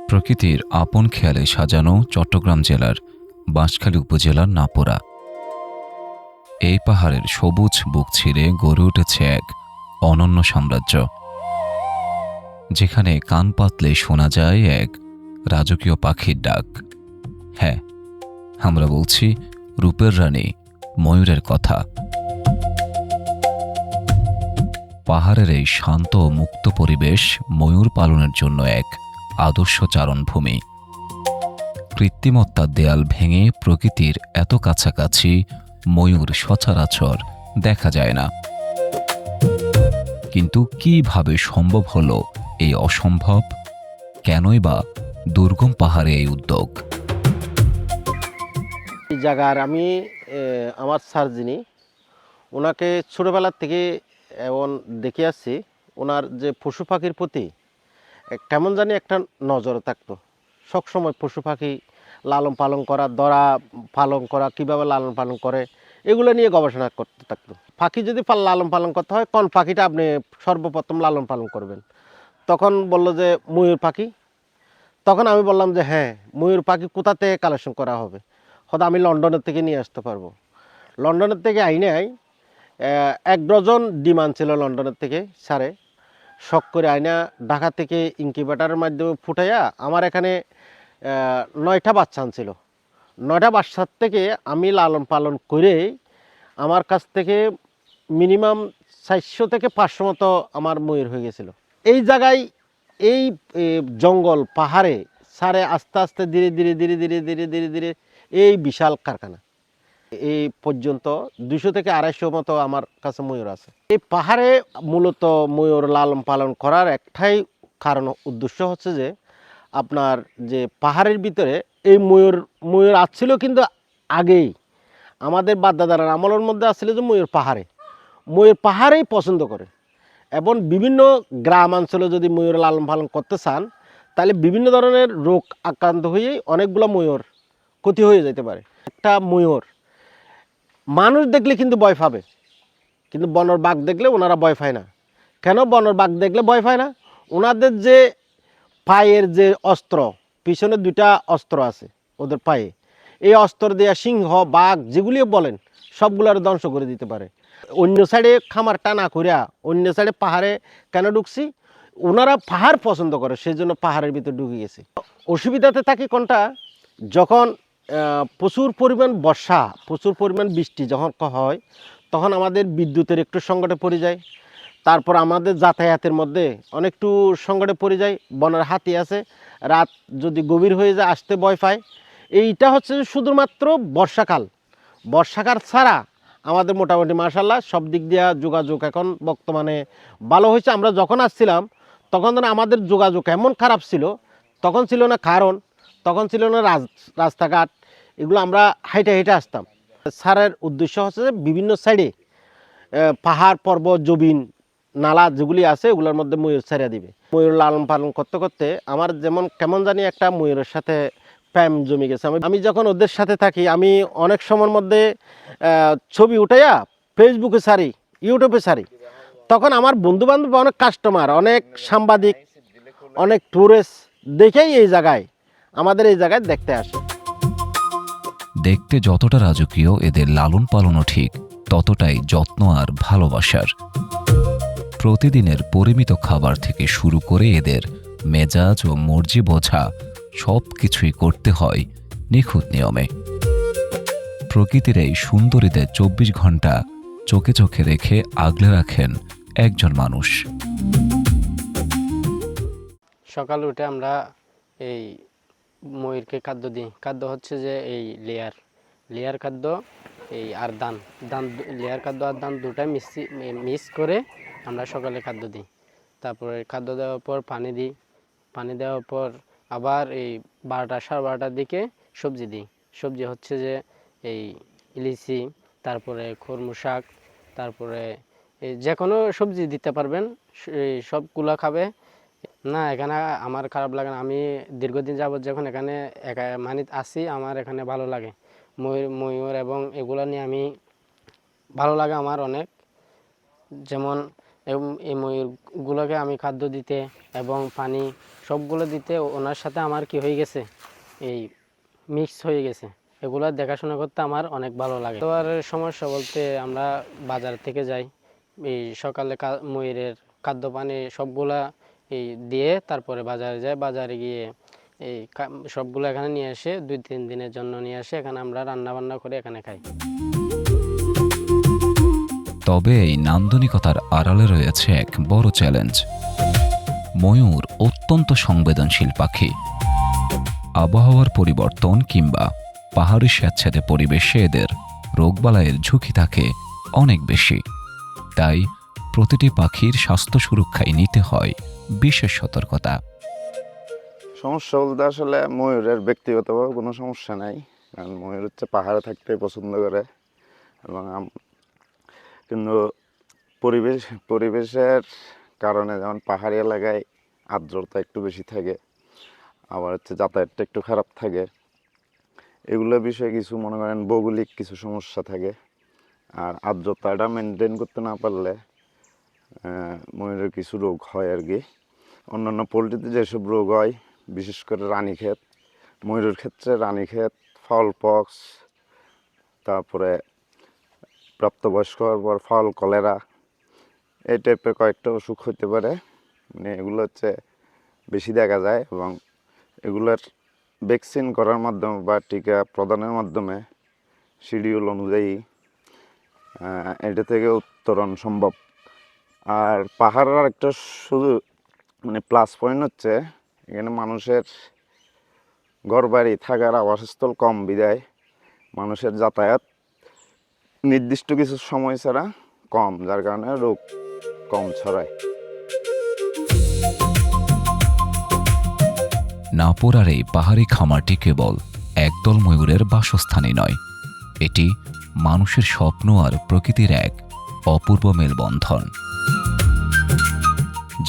প্রকৃতির আপন খেয়ালে সাজানো চট্টগ্রাম জেলার বাঁশখালী উপজেলার নাপোরা। এই পাহাড়ের সবুজ বুক ছিঁড়ে গড়ে উঠেছে এক অনন্য সাম্রাজ্য, যেখানে কান পাতলে শোনা যায় এক রাজকীয় পাখির ডাক। হ্যাঁ, আমরা বলছি রূপের রানী ময়ূরের কথা। পাহাড়ের এই শান্ত ও মুক্ত পরিবেশ ময়ূর পালনের জন্য এক আদর্শ চারণভূমি। কৃত্রিমত্তার দেয়াল ভেঙে প্রকৃতির এত কাছাকাছি ময়ূর সচরাচর দেখা যায় না। কিন্তু কিভাবে সম্ভব হলো এই অসম্ভব? কেনই বা দুর্গম পাহাড়ে এই উদ্যোগ? এই জায়গার আমি আমার স্যার যিনি, ওনাকে ছোটোবেলার থেকে এমন দেখে আসছি। ওনার যে পশু পাখির প্রতি কেমন জানি একটা নজর থাকতো। সবসময় পশু পাখি লালন পালন করা, ধরা পালন করা, কীভাবে লালন পালন করে, এগুলো নিয়ে গবেষণা করতে থাকতো। পাখি যদি লালন পালন করতে হয়, কোন পাখিটা আপনি সর্বপ্রথম লালন পালন করবেন? তখন বললো যে ময়ূর পাখি। তখন আমি বললাম যে হ্যাঁ, ময়ূর পাখি কোথা থেকে কালেকশন করা হবে? হয়তো আমি লন্ডনের থেকে নিয়ে আসতে পারবো। লন্ডনের থেকে আইনে এক ডজন ডিম আনছিল লন্ডনের থেকে সারে, শখ করে আইনা ঢাকা থেকে ইনকিউবেটারের মাধ্যমে ফুটাইয়া আমার এখানে 9টা বাচ্চা আনছিল। 9টা বাচ্চার থেকে আমি লালন পালন করে আমার কাছ থেকে মিনিমাম 400 থেকে 500 মতো আমার ময়ূর হয়ে গেছিল। এই জায়গায় এই জঙ্গল পাহাড়ে সারে আস্তে আস্তে ধীরে ধীরে ধীরে ধীরে ধীরে ধীরে ধীরে এই বিশাল কারখানা। এই পর্যন্ত 200 থেকে 250 মতো আমার কাছে ময়ূর আছে। এই পাহাড়ে মূলত ময়ূর লালন পালন করার একটাই কারণ, উদ্দেশ্য হচ্ছে যে আপনার যে পাহাড়ের ভিতরে এই ময়ূর আসছিল, কিন্তু আগেই আমাদের বাপদাদার আমলের মধ্যে আসছিল যে ময়ূর পাহাড়েই পছন্দ করে। এবং বিভিন্ন গ্রামাঞ্চলে যদি ময়ূর লালন পালন করতে চান, তাহলে বিভিন্ন ধরনের রোগ আক্রান্ত হয়ে অনেকগুলো ময়ূর ক্ষতি হয়ে যেতে পারে। একটা ময়ূর মানুষ দেখলে কিন্তু ভয় পাবে, কিন্তু বনের বাঘ দেখলে ওনারা ভয় পায় না। কেন বনের বাঘ দেখলে ভয় পায় না? ওনাদের যে পায়ের যে অস্ত্র, পিছনে 2টা অস্ত্র আছে ওদের পায়ে, এই অস্ত্র দিয়ে সিংহ বাঘ যেগুলিও বলেন সবগুলোর ধ্বংস করে দিতে পারে। অন্য সাইডে খামারটা না করিয়া অন্য সাইডে পাহাড়ে কেন ঢুকছি? ওনারা পাহাড় পছন্দ করে, সেই জন্য পাহাড়ের ভিতরে ঢুকে গেছে। অসুবিধাতে থাকি কোনটা? যখন প্রচুর পরিমাণ বর্ষা, প্রচুর পরিমাণ বৃষ্টি যখন হয়, তখন আমাদের বিদ্যুতের একটু সংকটে পড়ে যায়। তারপর আমাদের যাতায়াতের মধ্যে অনেকটু সংকটে পড়ে যায়। বনের হাতি আছে, রাত যদি গভীর হয়ে যায় আসতে ভয় পায়। এইটা হচ্ছে শুধুমাত্র বর্ষাকাল ছাড়া আমাদের মোটামুটি মাশাআল্লাহ সব দিক দিয়ে যোগাযোগ এখন বর্তমানে ভালো হয়েছে। আমরা যখন আসছিলাম তখন আমাদের যোগাযোগ এমন খারাপ ছিল, তখন ছিল না কারণ, তখন ছিল না রাস্তাঘাট, এগুলো আমরা হাইটে হাইটে আসতাম। স্যারের উদ্দেশ্য হচ্ছে যে বিভিন্ন সাইডে পাহাড় পর্বত জবিন নালা যেগুলি আছে ওগুলোর মধ্যে ময়ূর ছেড়ে দিবে। ময়ূর লালন পালন করতে করতে আমার যেমন কেমন জানি একটা ময়ূরের সাথে প্রেম জমে গেছে। আমি যখন ওদের সাথে থাকি, আমি অনেক সময়ের মধ্যে ছবি উঠাইয়া ফেসবুকে ছাড়ি, ইউটিউবে ছাড়ি, তখন আমার বন্ধুবান্ধব, অনেক কাস্টমার, অনেক সাংবাদিক, অনেক ট্যুরিস্ট দেখেই আমাদের এই জায়গায় দেখতে আসে। দেখতে যতটা রাজকীয়, এদের লালন পালনও ঠিক ততটাই যত্ন আর ভালোবাসার। প্রতিদিনের পরিমিত খাবার থেকে শুরু করে এদের মেজাজ ও মর্জি বোঝা সব কিছুই করতে হয় নিখুঁত নিয়মে। প্রকৃতির এই সুন্দরীদের 24 ঘন্টা চোখে চোখে রেখে আগলে রাখেন একজন মানুষ। সকালে উঠে আমরা এই ময়ূরকে খাদ্য দিই। খাদ্য হচ্ছে যে এই লেয়ার খাদ্য, এই আর ধান লেয়ার খাদ্য আর ধান দুটাই মিক্স করে আমরা সকালে খাদ্য দিই। তারপরে খাদ্য দেওয়ার পর পানি দেওয়ার পর আবার এই 12টা 12:30টার দিকে সবজি দিই। সবজি হচ্ছে যে এই ইলিশি, তারপরে খরমু শাক, তারপরে এই যে কোনো সবজি দিতে পারবেন, এই সবগুলা খাবে না। এখানে আমার খারাপ লাগে না। আমি দীর্ঘদিন যাবৎ যখন এখানে মানে আসি, আমার এখানে ভালো লাগে। ময়ূর এবং এগুলো নিয়ে আমি ভালো লাগে আমার অনেক। যেমন এবং এই ময়ূরগুলোকে আমি খাদ্য দিতে এবং পানি সবগুলো দিতে ওনার সাথে আমার কি হয়ে গেছে, এই মিক্স হয়ে গেছে। এগুলো দেখাশোনা করতে আমার অনেক ভালো লাগে। তো আর সমস্যা বলতে আমরা বাজার থেকে যাই, এই সকালে ময়ূরের খাদ্য পানি সবগুলা এই দিয়ে তারপরে বাজারে যাই, বাজারে গিয়ে এই সবগুলো এখানে নিয়ে আসে, 2-3 দিনের জন্য নিয়ে আসে, এখানে আমরা রান্না বান্না করে এখানে খাই। তবে এই নান্দনিকতার আড়ালে রয়েছে এক বড় চ্যালেঞ্জ। ময়ূর অত্যন্ত সংবেদনশীল পাখি। আবহাওয়ার পরিবর্তন কিংবা পাহাড়ি স্যাঁতসেঁতে পরিবেশে এদের রোগবালাইয়ের ঝুঁকি থাকে অনেক বেশি। তাই প্রতিটি পাখির স্বাস্থ্য সুরক্ষায় নিতে হয় বিশেষ সতর্কতা। সমস্যা বলতে আসলে ময়ূরের ব্যক্তিগতভাবে কোনো সমস্যা নাই, কারণ ময়ূর হচ্ছে পাহাড়ে থাকতে পছন্দ করে। এবং কিন্তু পরিবেশের কারণে, যেমন পাহাড়ি এলাকায় আর্দ্রতা একটু বেশি থাকে, আবার হচ্ছে যাতায়াতটা একটু খারাপ থাকে, এগুলো বিষয়ে কিছু মনে করেন ভৌগোলিক কিছু সমস্যা থাকে। আর আর্দ্রতাটা মেনটেন করতে না পারলে ময়ূরের কিছু রোগ হয় আর কি। অন্যান্য পোলট্রিতে যেসব রোগ হয়, বিশেষ করে রানীক্ষেত, ময়ূরের ক্ষেত্রে রানীক্ষেত, ফাউল পক্স, তারপরে প্রাপ্তবয়স্ক হওয়ার পর ফাউল কলেরা, এই টাইপের কয়েকটা অসুখ হতে পারে। মানে এগুলো হচ্ছে বেশি দেখা যায়, এবং এগুলোর ভ্যাকসিন করার মাধ্যমে বা টিকা প্রদানের মাধ্যমে শিডিউল অনুযায়ী এটা থেকে উত্তরণ সম্ভব। আর পাহাড়ের একটা শুধু মানে প্লাস পয়েন্ট হচ্ছে, এখানে মানুষের ঘরবাড়ি থাকার আবাসস্থল কম বিধায় মানুষের যাতায়াত নির্দিষ্ট কিছু সময় ছাড়া কম, যার কারণে রোগ কম ছড়ায়। নাপোরার এই পাহাড়ি খামারটি কেবল একদল ময়ূরের বাসস্থানই নয়, এটি মানুষের স্বপ্ন আর প্রকৃতির এক অপূর্ব মেলবন্ধন।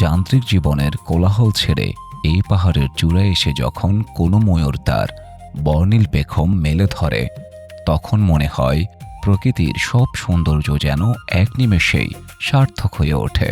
যান্ত্রিক জীবনের কোলাহল ছেড়ে এই পাহাড়ের চূড়ায় এসে যখন কোনো ময়ূর তার বর্ণিল পেখম মেলে ধরে, তখন মনে হয় প্রকৃতির সব সৌন্দর্য যেন এক নিমেষেই সার্থক হয়ে ওঠে।